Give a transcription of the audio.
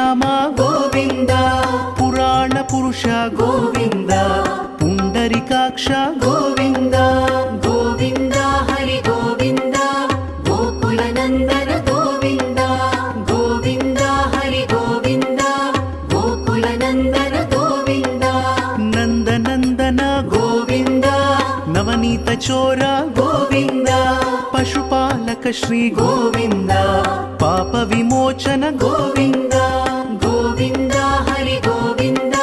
శ్రీరామ గోవింద పురాణ పురుష గోవింద పుండరికాక్ష గోవింద గోవింద హరి గోవింద గోకుల నందన గోవింద గోవింద హరి గోవింద గోకుల నందన గోవింద నందనందన గోవింద నవనీత చోర గోవింద పశుపాలక శ్రీ గోవింద పాప విమోచన గోవింద గోవింద హరి గోవింద